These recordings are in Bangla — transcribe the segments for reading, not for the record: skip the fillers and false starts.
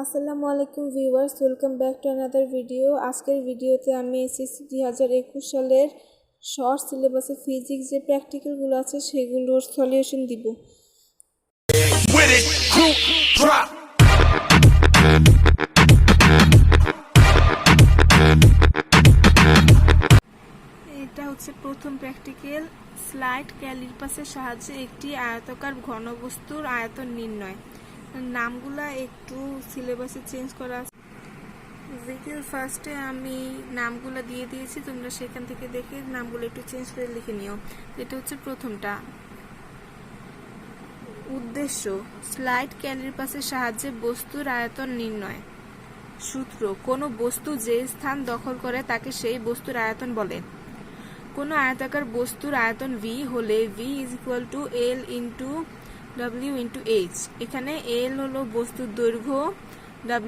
আসসালামু আলাইকুম viewers, welcome back to another video. আজকের ভিডিওতে আমি এসএসসি 2021 সালের শর্ট সিলেবাসে ফিজিক্স যে প্র্যাকটিক্যালগুলো আছে সেগুলোর সলিউশন দিব। এটা হচ্ছে প্রথম প্র্যাকটিক্যাল, স্লাইড ক্যালিপাসের সাহায্যে একটি আয়তাকার ঘনবস্তুর আয়তন নির্ণয়। নামগুলা একটু সিলেবাসে চেঞ্জ করা আছে। ভিডিওর ফার্স্টে আমি নামগুলো দিয়ে দিয়েছি, তোমরা সেখান থেকে দেখে নামগুলো একটু চেঞ্জ করে লিখে নিও। এটা হচ্ছে প্রথমটা। উদ্দেশ্য, স্লাইড ক্যালিপাসের সাহায্যে বস্তুর আয়তন নির্ণয়। সূত্র, কোনো বস্তু যে স্থান দখল করে তাকে সেই বস্তুর আয়তন বলে। কোনো আয়তাকার বস্তুর আয়তন v হলে v = L × W × H। এখানে L হলো বস্তুর দৈর্ঘ্য,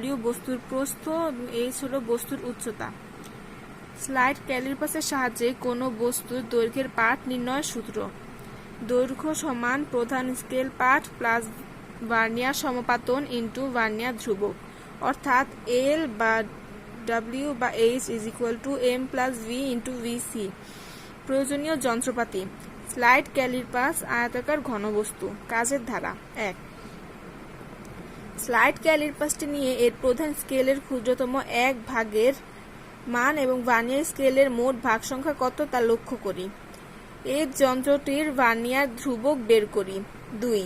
W বস্তুর প্রস্থ এবং H হলো বস্তুর উচ্চতা। স্লাইড ক্যালিপাসের সাহায্যে কোনো বস্তুর দৈর্ঘ্যের পাঠ নির্ণয়ের সূত্র। দৈর্ঘ্য সমান প্রধান স্কেল পাঠ প্লাস ভার্নিয়ার সমপাতন ইন্টু ভার্নিয়ার ধ্রুবক, অর্থাৎ L বা W বা H = M + V × VC। প্রয়োজনীয় যন্ত্রপাতি, স্লাইড ক্যালিপাস আয়তাকার ঘনবস্তু। কাজের ধারা 1। স্লাইড ক্যালিপাসটি নিয়ে এর প্রধান স্কেলের ক্ষুদ্রতম এক ভাগের মান এবং ভার্নিয়ার স্কেলের মোট ভাগ সংখ্যা কত তা লক্ষ্য করি। এই যন্ত্রটির ভার্নিয়ার ধ্রুবক বের করি। 2।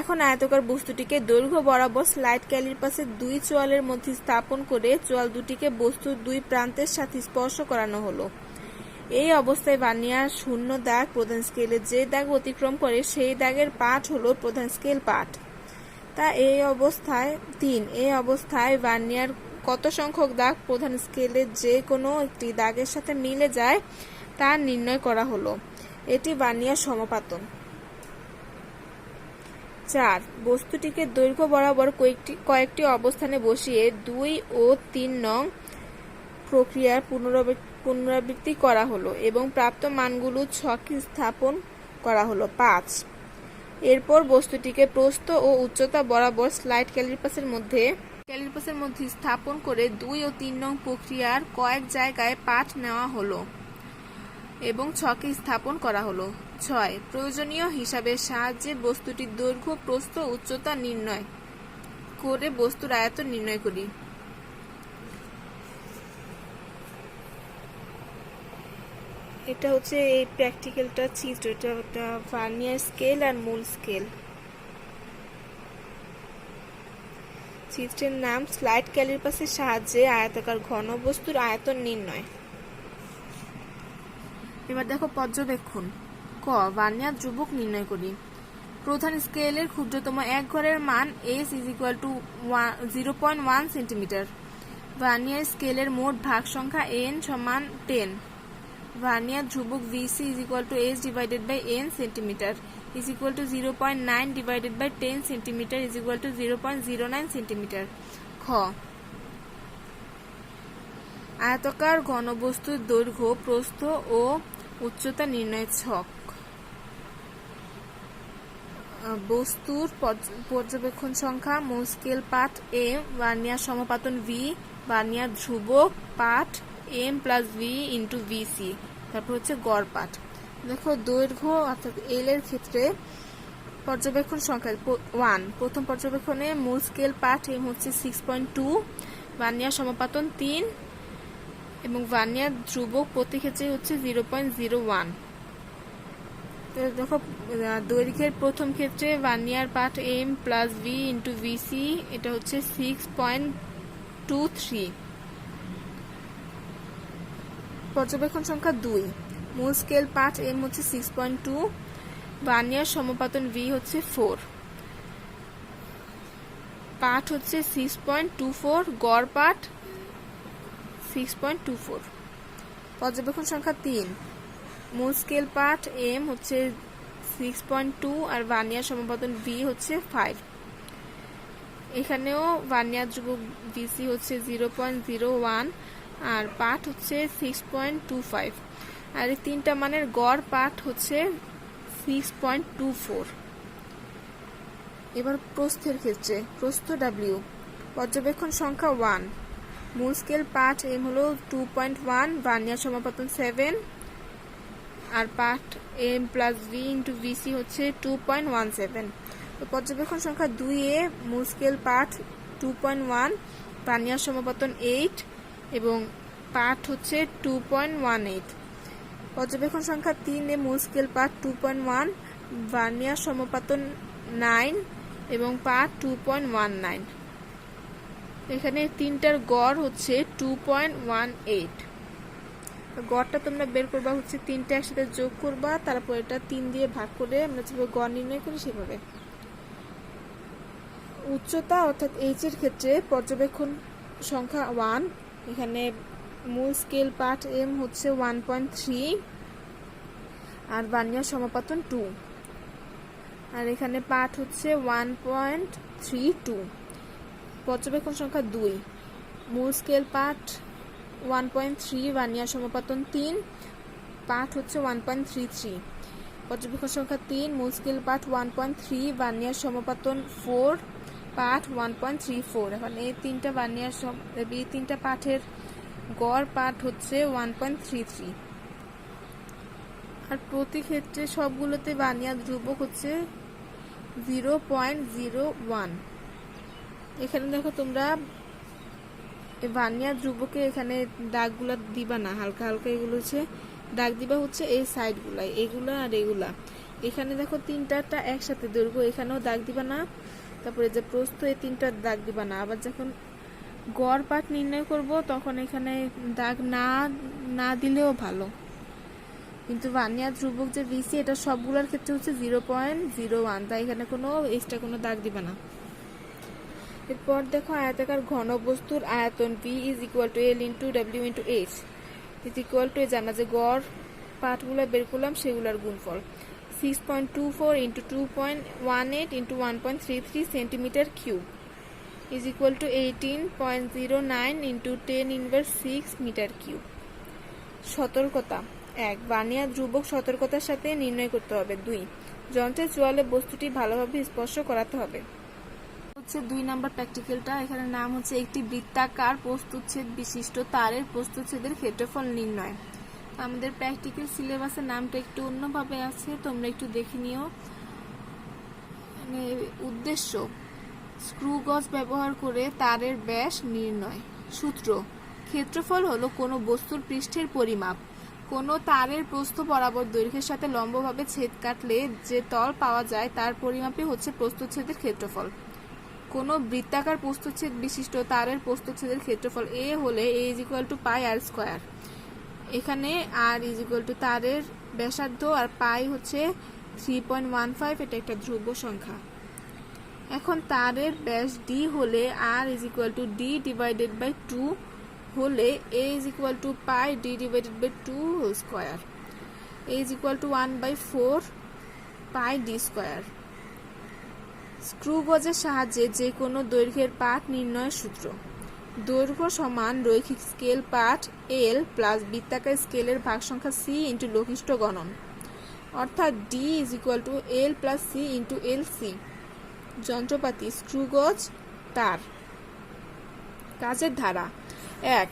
এখন আয়তাকার বস্তুটিকে দৈর্ঘ্য বরাবর স্লাইড ক্যালিপাসের দুই চোয়ালের মধ্যে স্থাপন করে চোয়াল দুটিকে বস্তুর দুই প্রান্তের সাথে স্পর্শ করানো হলো। এই অবস্থায় ভার্নিয়ার শূন্য দাগ প্রধান স্কেলের যে দাগ অতিক্রম করে সেই দাগের পাঠ হলো প্রধান স্কেল পাঠ। তা এই অবস্থায় 3। এই অবস্থায় ভার্নিয়ার কত সংখ্যক দাগ প্রধান স্কেলের যে কোনো একটি দাগের সাথে মিলে যায় তা নির্ণয় করা হলো। এটি ভার্নিয়ার সমপাতন। 4। বস্তুটিকে দৈর্ঘ্য বরাবর কয়েকটি অবস্থানে বসিয়ে 2 ও 3 নং প্রক্রিয়ার পুনরাবৃত্তি করা হলো এবং প্রাপ্ত মানগুলো ছকে স্থাপন করা হলো। 5। এরপর বস্তুটিকে প্রস্থ ও উচ্চতা বরাবর স্লাইড ক্যালিপাসের মধ্যে স্থাপন করে 2 ও 3 নং প্রক্রিয়ার কয়েক জায়গায় পাঠ নেওয়া হলো এবং ছকে স্থাপন করা হলো। 6। প্রয়োজনীয় হিসাবের সাহায্যে বস্তুটির দৈর্ঘ্য, প্রস্থ, উচ্চতা নির্ণয় করে বস্তুর আয়তন নির্ণয় করি। এটা হচ্ছে এই প্র্যাকটিক্যালটা চিত্র, এটা ভার্নিয়ার স্কেল আর মূল স্কেল। চিত্রের নাম স্লাইড ক্যালিপাসের সাহায্যে আয়তাকার ঘনবস্তুর আয়তন নির্ণয়। এবার দেখো পর্যবেক্ষণ। ক, ভার্নিয়ার ধ্রুবক নির্ণয় করি। প্রধান স্কেলের ক্ষুদ্রতম এক ঘরের মান S = 0.1 সেন্টিমিটার। ভার্নিয়ার স্কেলের মোট ভাগ সংখ্যা N = 10। ভার্নিয়ার ধ্রুবক VC = S/N centimetre = 0.9 / 10 centimetre = 0.09 centimetre. খ, আয়তাকার ঘনবস্তুর দৈর্ঘ্য, প্রস্থ ও উচ্চতা নির্ণয়ের ছক। বস্তুর পর্যবেক্ষণ সংখ্যা, মূল স্কেল পাঠ M, ভার্নিয়ার সমপাতন V, ভার্নিয়ার ধ্রুবক পাঠ M + V × VC। তারপর হচ্ছে গড় পাঠ। দেখো দৈর্ঘ্য অর্থাৎ L এর ক্ষেত্রে পর্যবেক্ষণ সংখ্যা 1। প্রথম পর্যবেক্ষণে মূল স্কেল পাঠ M হচ্ছে 6.2, ভার্নিয়ার সমপাতন 3 এবং ভার্নিয়ার ধ্রুবক প্রতি ক্ষেত্রে হচ্ছে 0.01। দেখো দৈর্ঘ্যের প্রথম ক্ষেত্রে ভার্নিয়ার পাঠ M + V × VC, এটা হচ্ছে 6.23। পর্যবেক্ষণ সংখ্যা 2। মূল স্কেল পাঠ M হচ্ছে 6.2, ভার্নিয়ার সমপাতন V হচ্ছে 4, পাঠ হচ্ছে 6.24, গড় পাঠ 6.24। পর্যবেক্ষণ সংখ্যা 3। মূল স্কেল পাঠ M হচ্ছে 6.2 আর ভার্নিয়ার সমপাতন V হচ্ছে 5। এখানেও ভার্নিয়ার ধ্রুবক VC হচ্ছে 0.01 আর পাঠ হচ্ছে 6.25 আর এই তিনটা মানের গড় পাঠ হচ্ছে 6.24। এবার প্রস্থের ক্ষেত্রে প্রস্থ W পর্যবেক্ষণ সংখ্যা 1, মূল স্কেল পাঠ এম হলো 2.1, ভার্নিয়ার সমাপতন 7, আর পাঠ M plus V into VC হচ্ছে 2.17। তো পর্যবেক্ষণ সংখ্যা 2 এ মূল স্কেল পাঠ 2.1, ভার্নিয়ার সমাপতন 8 এবং পাঠ হচ্ছে 2.18। পর্যবেক্ষণ সংখ্যা 3 এ মূল স্কেল পাঠ 2.1, ভার্নিয়ার সমাপতন 9 এবং পাঠ 2.19। এখানে তিনটার গড় হচ্ছে 2.18। গড়টা তোমরা বের করবা হচ্ছে তিনটা একসাথে যোগ করবা, তারপর এটা 3 দিয়ে ভাগ করে আমরা যেভাবে গড় নির্ণয় করি সেভাবে। উচ্চতা অর্থাৎ এইচ এর ক্ষেত্রে পর্যবেক্ষণ সংখ্যা 1, এখানে মূল স্কেল পাঠ এম হচ্ছে 1.3 আর ভার্নিয়ার সমাপতন 2, আর এখানে পাঠ হচ্ছে 1.32। পর্যবেক্ষণ সংখ্যা 2, মূল স্কেল পাঠ 1.3, ভার্নিয়ার সমাপতন 3, পাঠ হচ্ছে 1.33। পর্যবেক্ষণ সংখ্যা 3, মূল স্কেল পাঠ 1.3, ভার্নিয়ার সমাপতন 4, পাঠ 1.34। এখন এই তিনটা পাঠের গড় পাঠ হচ্ছে 1.33। আর প্রতি ক্ষেত্রে সবগুলোতে ভার্নিয়ার ধ্রুবক হচ্ছে 0.01। এখানে দেখো তোমরা ভার্নিয়ার ধ্রুবকে এখানে দাগগুলো দিবা না, হালকা হালকা এগুলো হচ্ছে দাগ দিবা হচ্ছে এই সাইডগুলাই, এগুলা আর এগুলা। এখানে দেখো তিনটা একসাথে দৈর্ঘ্য, এখানেও দাগ দিবা না, তারপরে যে প্রস্থ এই তিনটা দাগ দিবা না। আবার যখন গড় পাঠ নির্ণয় করব তখন এখানে দাগ না দিলেও ভালো, কিন্তু ভার্নিয়ার ধ্রুবক যে ভিসি এটা সবগুলোর ক্ষেত্রে হচ্ছে 0.01, তাই এখানে কোনো এক্সট্রা কোনো দাগ দিবা না। এরপর দেখো আয়তাকার ঘনবস্তুর আয়তন V is equal to L into W into H is equal to জানা যে গড় পাঠগুলো বের করলাম সেগুলোর গুণফল 6.24 into 2.18 into 1.33 centimetre cube is equal to 18.09 into 10 inverse 6 metre cube. সতর্কতা 1, ভার্নিয়ার ধ্রুবক সতর্কতার সাথে নির্ণয় করতে হবে। 2, যন্ত্রের চোয়ালে বস্তুটি ভালোভাবে স্পর্শ করাতে হবে। হচ্ছে 2 নাম্বার প্র্যাকটিক্যালটা। এখানে নাম হচ্ছে একটি বৃত্তাকার প্রস্থচ্ছেদ বিশিষ্ট তারের প্রস্থচ্ছেদের ক্ষেত্রফল নির্ণয়। আমাদের প্র্যাকটিক্যাল সিলেবাসের নামটা একটু অন্যভাবে আছে, তোমরা একটু দেখে নিও। উদ্দেশ্য, স্ক্রু গজ ব্যবহার করে তারের ব্যাস নির্ণয়। সূত্র, ক্ষেত্রফল হলো কোনো বস্তুর পৃষ্ঠের পরিমাপ। কোনো তারের প্রস্থ বরাবর দৈর্ঘ্যের সাথে লম্বভাবে ছেদ কাটলে যে তল পাওয়া যায় তার পরিমাপই হচ্ছে প্রস্থচ্ছেদের ক্ষেত্রফল। কোনো বৃত্তাকার প্রস্থচ্ছেদ বিশিষ্ট তারের প্রস্থচ্ছেদের ক্ষেত্রফল A হলে A is equal to pi R square. এখানে R is equal to তারের ব্যাসার্ধ আর পাই হচ্ছে 3.15, এটা একটা ধ্রুব সংখ্যা। এখন তারের ব্যাস D হলে R is equal to D divided by 2 হলে A is equal to pi D divided by 2 whole square। A is equal to 1/4 pi D square। Screw গজের সাহায্যে যে কোনো দৈর্ঘ্যের পাঠ নির্ণয়ের সূত্র, দৈর্ঘ্য সমান রৈখিক স্কেল পাঠ L প্লাস বৃত্তাকার স্কেলের ভাগ সংখ্যা C ইন্টু লঘিষ্ঠ গণন, অর্থাৎ D is equal to L plus C into LC। যন্ত্রপাতি, স্ক্রু গজ, তার। কাজের ধারা 1,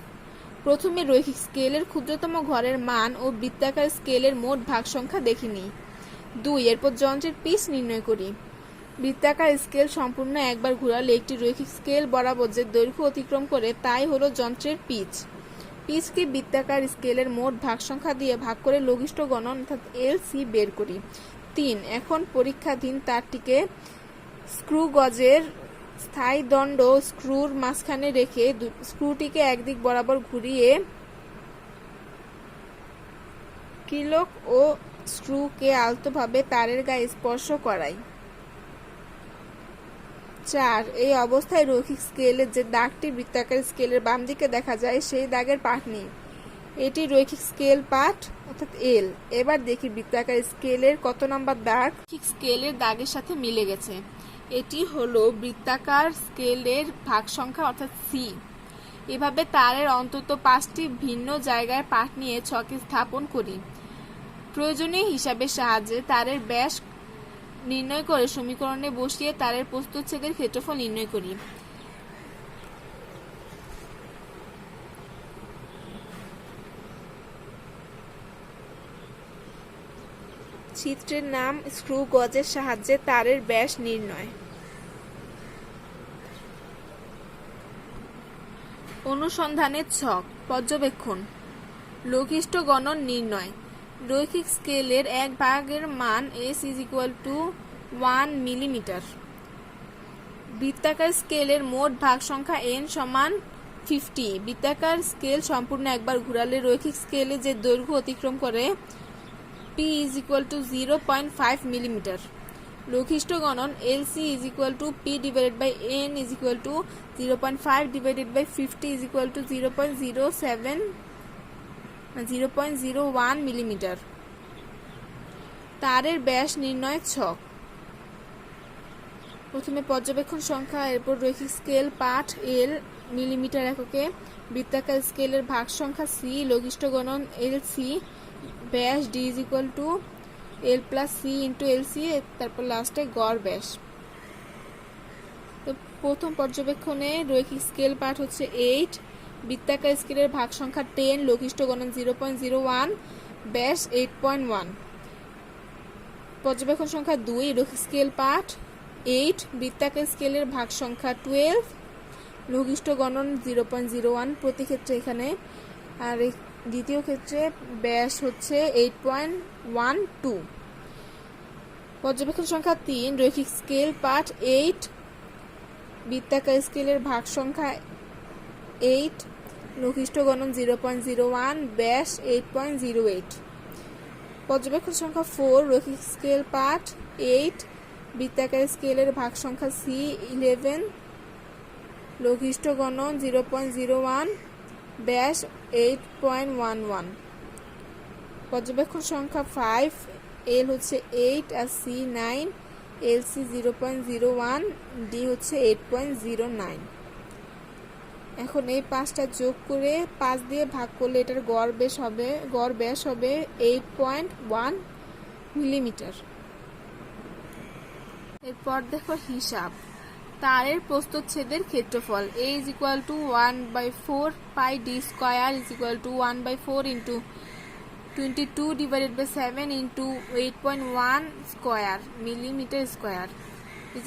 প্রথমে রৈখিক স্কেলের ক্ষুদ্রতম ঘরের মান ও বৃত্তাকার স্কেলের মোট ভাগ সংখ্যা দেখে নিই। 2, এরপর যন্ত্রের পিচ নির্ণয় করি। বৃত্তাকার স্কেল সম্পূর্ণ একবার ঘোরালে একটি রৈখিক স্কেল বরাবর যে দৈর্ঘ্য অতিক্রম করে তাই হলো যন্ত্রের পিচ। পিচকে বৃত্তাকার স্কেলের মোট ভাগ সংখ্যা দিয়ে ভাগ করে লঘিষ্ঠ গণন অর্থাৎ LC বের করি। 3, এখন পরীক্ষাধীন তারটিকে স্ক্রু গজের স্থায়ী দণ্ড স্ক্রুর মাঝখানে রেখে স্ক্রুটিকে একদিক বরাবর ঘুরিয়ে কিলক ও স্ক্রুকে আলতোভাবে তারের গায়ে স্পর্শ করাই। 4, এই অবস্থায় রৈখিক স্কেলের যে দাগটি বৃত্তাকার স্কেলের বাম দিকে দেখা যায় সেই দাগের পাঠ নিই। এটি রৈখিক স্কেল পাঠ অর্থাৎ L। এবার দেখি বৃত্তাকার স্কেলের কত নম্বর দাগ রৈখিক স্কেলের দাগের সাথে মিলে গেছে। এটি হলো বৃত্তাকার স্কেলের ভাগ সংখ্যা অর্থাৎ C। এভাবে তারের অন্তত 5টি ভিন্ন জায়গায় পাঠ নিয়ে ছকে স্থাপন করি। প্রয়োজনীয় হিসাবের সাহায্যে তারের ব্যাস নির্ণয় করে সমীকরণে বসিয়ে তারের প্রস্থচ্ছেদের ক্ষেত্রফল নির্ণয় করি। চিত্রের নাম স্ক্রু গজের সাহায্যে তারের ব্যাস নির্ণয়। অনুসন্ধানের ছক। পর্যবেক্ষণ। লঘিষ্ঠ গণন নির্ণয়। রৈখিক স্কেলের এক ভাগের মান s = 1 মিলিমিটার। বৃত্তাকার স্কেলের মোট ভাগ সংখ্যা n সমান 50। বৃত্তাকার স্কেল সম্পূর্ণ একবার ঘুরালে রৈখিক স্কেলে যে দৈর্ঘ্য অতিক্রম করে p = 0.5 মিলিমিটার। লঘিষ্ঠ গণন LC = p/n = 0.5 / 50 0.01 মিলিমিটার। তারের ব্যাস নির্ণয়ের ছক। প্রথমে পর্যবেক্ষণ সংখ্যা, এরপর রৈখিক স্কেল পাঠ L মিলিমিটার এককে, বৃত্তাকার স্কেলের ভাগ সংখ্যা C, লঘিষ্ঠ গণন LC, ব্যাস D = L + C × LC, তারপর লাস্টে গড় ব্যাস। তো প্রথম পর্যবেক্ষণে রৈখিক স্কেল পাঠ হচ্ছে 8, বৃত্তাকার স্কেলের ভাগ সংখ্যা 10, লঘিষ্ঠ গণন 0.01, ব্যাস 8.1। পর্যবেক্ষণ সংখ্যা 2, রৈখিক স্কেল পাঠ 8, বৃত্তাকার স্কেলের ভাগ সংখ্যা 12, লঘিষ্ঠ গণন 0.01 প্রতি ক্ষেত্রে এখানে, আর দ্বিতীয় ক্ষেত্রে ব্যাস হচ্ছে 8.12। পর্যবেক্ষণ সংখ্যা 3, রৈখিক স্কেল পাঠ 8, বৃত্তাকার স্কেলের ভাগ সংখ্যা 8, লঘিষ্ঠ গণন 0.01, ব্যাস 8.08। পর্যবেক্ষণ সংখ্যা 4, রৈখিক স্কেল পাঠ 8, বৃত্তাকার স্কেলের ভাগ সংখ্যা C 11, লঘিষ্ঠ গণন 0.01, ব্যাস 8.11। পর্যবেক্ষণ সংখ্যা 5, L হচ্ছে 8 আর C 9, LC 0.01, D হচ্ছে 8.09। এখন এই 5টা যোগ করে 5 দিয়ে ভাগ করলে এটার গড় ব্যাস হবে 8.1 মিলিমিটার। এরপর দেখো হিসাব। তারের প্রস্থচ্ছেদের ক্ষেত্রফল A = 1/4 pi d square = 1/4 × 22/7 × 8.1 square millimetre square =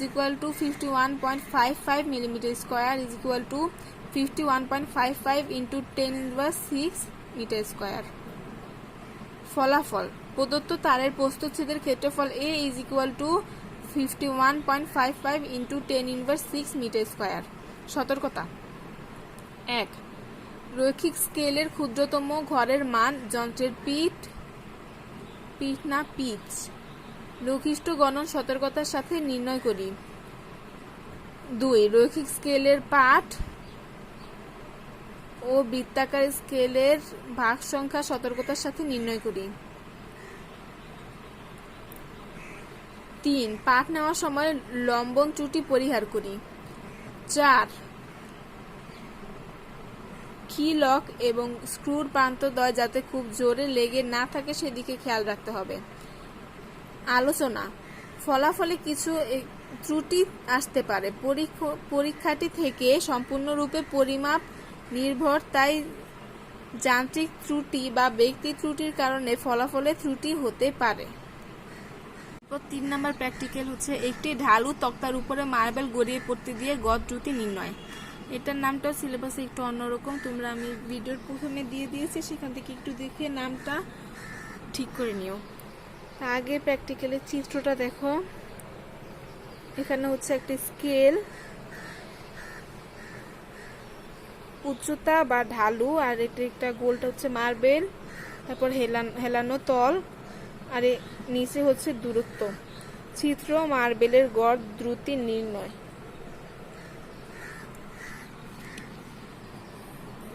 51.55 millimetre square = 51.55 × 10⁻⁶ metre square. ফলাফল। প্রদত্ত তারের প্রস্থচ্ছেদের ক্ষেত্রফল A = 51.55 × 10⁻⁶ মিটার স্কয়ার। সতর্কতা। 1. রৈখিক স্কেলের ক্ষুদ্রতম ঘরের মান যন্ত্রের পিচ লঘিষ্ঠ গণন সতর্কতার সাথে নির্ণয় করি। 2. রৈখিক স্কেলের পাঠ ও বৃত্তাকার স্কেলের ভাগ সংখ্যা সতর্কতার সাথে নির্ণয় করি। 3. পাঠ নেওয়ার সময় লম্বন ত্রুটি পরিহার করি। 4. কি লক এবং স্ক্রুর প্রান্তদ্বয় যাতে খুব জোরে লেগে না থাকে সেদিকে খেয়াল রাখতে হবে। আলোচনা। ফলাফলে কিছু ত্রুটি আসতে পারে। পরীক্ষাটি থেকে সম্পূর্ণরূপে পরিমাপ নির্ভর, তাই যান্ত্রিক ত্রুটি বা ব্যক্তি ত্রুটির কারণে ফলাফলে ত্রুটি হতে পারে। 3 নম্বর প্র্যাকটিক্যাল হচ্ছে একটি ঢালু তক্তার উপরে মার্বেল গড়িয়ে পড়তে দিয়ে গড় ত্রুটি নির্ণয়। এটার নামটাও সিলেবাসে একটু অন্যরকম, তোমরা আমি ভিডিওর প্রথমে দিয়ে দিয়েছি, সেখান থেকে একটু দেখে নামটা ঠিক করে নিও। আগে প্র্যাকটিক্যালের চিত্রটা দেখো। এখানে হচ্ছে একটা স্কেল, উচ্চতা বা ঢালু, আর এটা একটা গোলটা হচ্ছে মার্বেল, তারপর হেলানো তল, আর নিচে হচ্ছে দূরত্ব। চিত্র মার্বেলের গড় দ্রুতি নির্ণয়।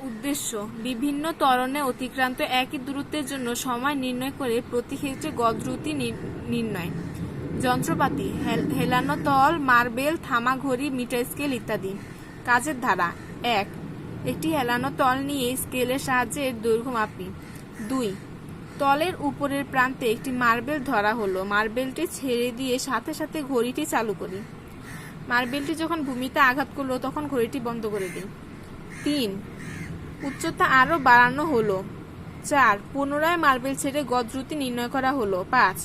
উদ্দেশ্য। বিভিন্ন ত্বরণে অতিক্রান্ত একই দূরত্বের জন্য সময় নির্ণয় করে প্রতি ক্ষেত্রে গড় দ্রুতি নির্ণয়। যন্ত্রপাতি। হেলানো তল, মার্বেল, থামা ঘড়ি, মিটার স্কেল ইত্যাদি। কাজের ধারা। 1. একটি হেলানো তল নিয়ে স্কেলের সাহায্যে এর দৈর্ঘ্য মাপি। 2. তলের উপরের প্রান্তে একটি মার্বেল ধরা হলো, মার্বেলটি ছেড়ে দিয়ে সাথে সাথে ঘড়িটি চালু করি। মার্বেলটি যখন ভূমিতে আঘাত করলো তখন ঘড়িটি বন্ধ করে দিই। 3. উচ্চতা আরো বাড়ানো হলো। 4. পুনরায় মার্বেল ছেড়ে গড় দ্রুতি নির্ণয় করা হলো। 5.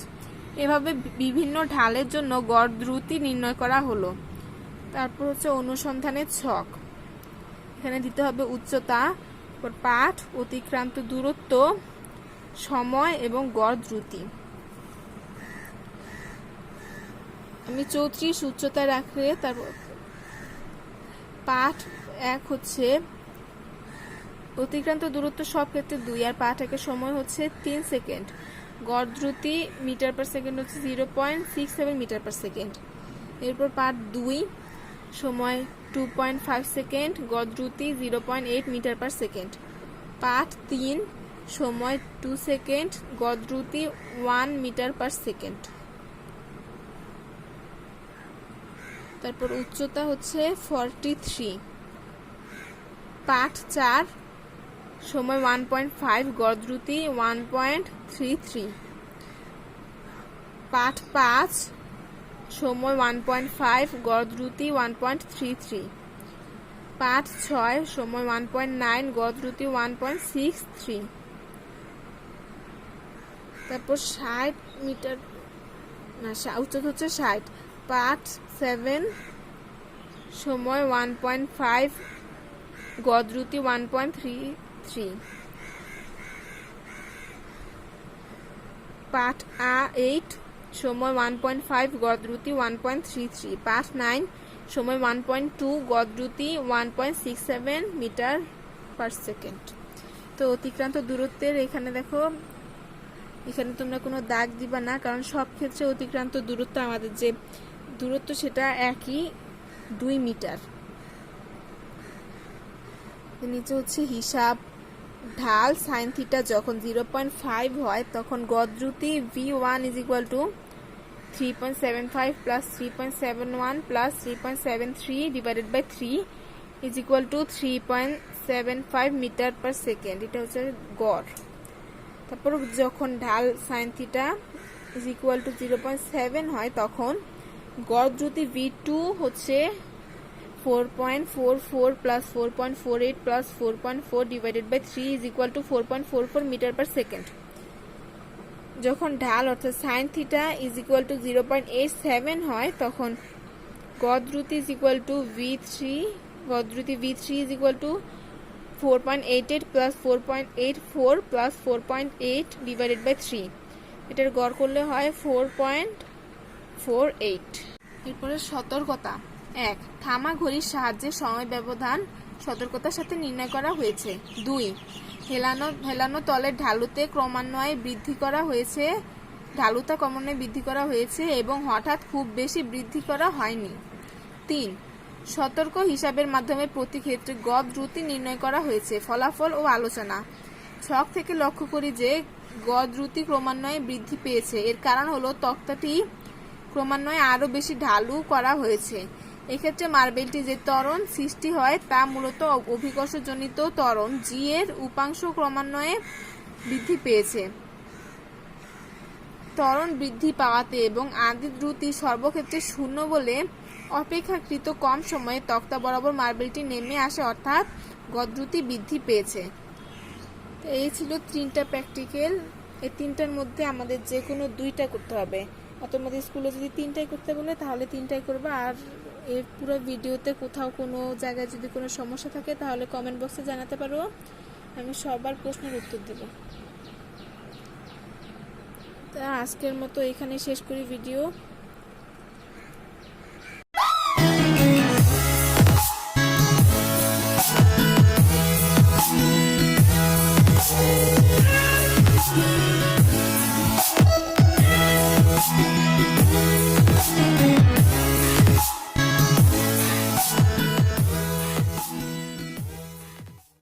এভাবে বিভিন্ন ঢালের জন্য গড় দ্রুতি নির্ণয় করা হলো। তারপর হচ্ছে অনুসন্ধানের ছক। এখানে দিতে হবে উচ্চতা, পাঠ, অতিক্রান্ত দূরত্ব, সময় এবং গড় দ্রুতি। আমি 34 উচ্চতা রাখলে তারপর পাঠ 1 হচ্ছে অতিক্রান্ত দূরত্ব সব ক্ষেত্রে 2 আর পাঠ 1 এর সময় হচ্ছে 3 সেকেন্ড। গড় দ্রুতি মিটার পার সেকেন্ড হচ্ছে 0.67 মিটার পার সেকেন্ড। এরপর পাঠ 2 সময় 2.5 সেকেন্ড, গড় দ্রুতি 0.8 মিটার পার সেকেন্ড। পাঠ 3 সময় 2 সেকেন্ড, গড় দ্রুতি 1 মিটার পার সেকেন্ড। তারপর উচ্চতা হচ্ছে 43। পাঠ 4 সময় 1.5, গড় দ্রুতি 1.33। পাঠ 5 সময় 1.5, গড় দ্রুতি 1.33। পাঠ 6 সময় 1.9, গড় দ্রুতি 1.63। তারপর 60 মিটার না উচ্চতা হচ্ছে 60। পাঠ 7 সময় 1.5, গড় দ্রুতি 1.33। পাঠ 8 সময় 1.5, গড় দ্রুতি 1.33। পাঠ 9 সময় 1.2, গড় দ্রুতি 1.67 মিটার পার সেকেন্ড। তো অতিক্রান্ত দূরত্বের এখানে দেখো, এখানে তোমরা কোনো দাগ দিবা না, কারণ সব ক্ষেত্রে অতিক্রান্ত দূরত্ব আমাদের যে দূরত্ব সেটা একই 2 মিটার। নিচে হচ্ছে হিসাব। ঢাল সাইন থিটা যখন 0.5 হয় তখন গড় দ্রুতি v1 = 3.75 plus 3.71 plus 3.73 divided by 3 = 3.75 metre per second. এটা হচ্ছে গড়। তারপর যখন ঢাল সাইন থিটা = 0.7 হয় তখন গড় দ্রুতি v2 হচ্ছে 4.44 plus 4.48 plus 4.4 divided by 3 = 4.44 metre per second. যখন ঢাল অর্থাৎ সাইন থিটা = 0.87 হয় তখন গড় দ্রুতি v3 = 4.88 plus 4.84 plus 4.8 divided by 3। এটার গড় করলে হয় 4.48। এরপরে সতর্কতা। 1. থামা ঘড়ির সাহায্যে সময় ব্যবধান সতর্কতার সাথে নির্ণয় করা হয়েছে। 2. হেলানো তলের ঢালুতা ক্রমান্বয়ে বৃদ্ধি করা হয়েছে এবং হঠাৎ খুব বেশি বৃদ্ধি করা হয়নি। 3. সতর্ক হিসাবের মাধ্যমে প্রতি ক্ষেত্রে গড় দ্রুতি নির্ণয় করা হয়েছে। ফলাফল ও আলোচনা। ছক থেকে লক্ষ্য করি যে গড় দ্রুতি ক্রমান্বয়ে বৃদ্ধি পেয়েছে। এর কারণ হলো তক্তাটি ক্রমান্বয়ে আরো বেশি ঢালু করা হয়েছে। এক্ষেত্রে মার্বেলটি যে ত্বরণ সৃষ্টি হয় তা মূলত অভিকর্ষজনিত ত্বরণ G এর উপাংশ ক্রমান্বয়ে বৃদ্ধি পেয়েছে। ত্বরণ বৃদ্ধি পাওয়াতে এবং আদি দ্রুতি সর্বক্ষেত্রে শূন্য বলে অপেক্ষাকৃত কম সময়ে তক্তা বরাবর মার্বেলটি নেমে আসে, অর্থাৎ গড় দ্রুতি বৃদ্ধি পেয়েছে। এই ছিল 3টা প্র্যাকটিক্যাল। এই 3টার মধ্যে আমাদের যে কোনো 2টা করতে হবে। আর তোমাদের স্কুলে যদি 3টাই করতে বলে তাহলে 3টাই করবে। আর এর পুরো ভিডিওতে কোথাও কোনো জায়গায় যদি কোনো সমস্যা থাকে তাহলে কমেন্ট বক্সে জানাতে পারো, আমি সবার প্রশ্নের উত্তর দেব। তা আজকের মতো এখানে শেষ করি video. We'll be right back.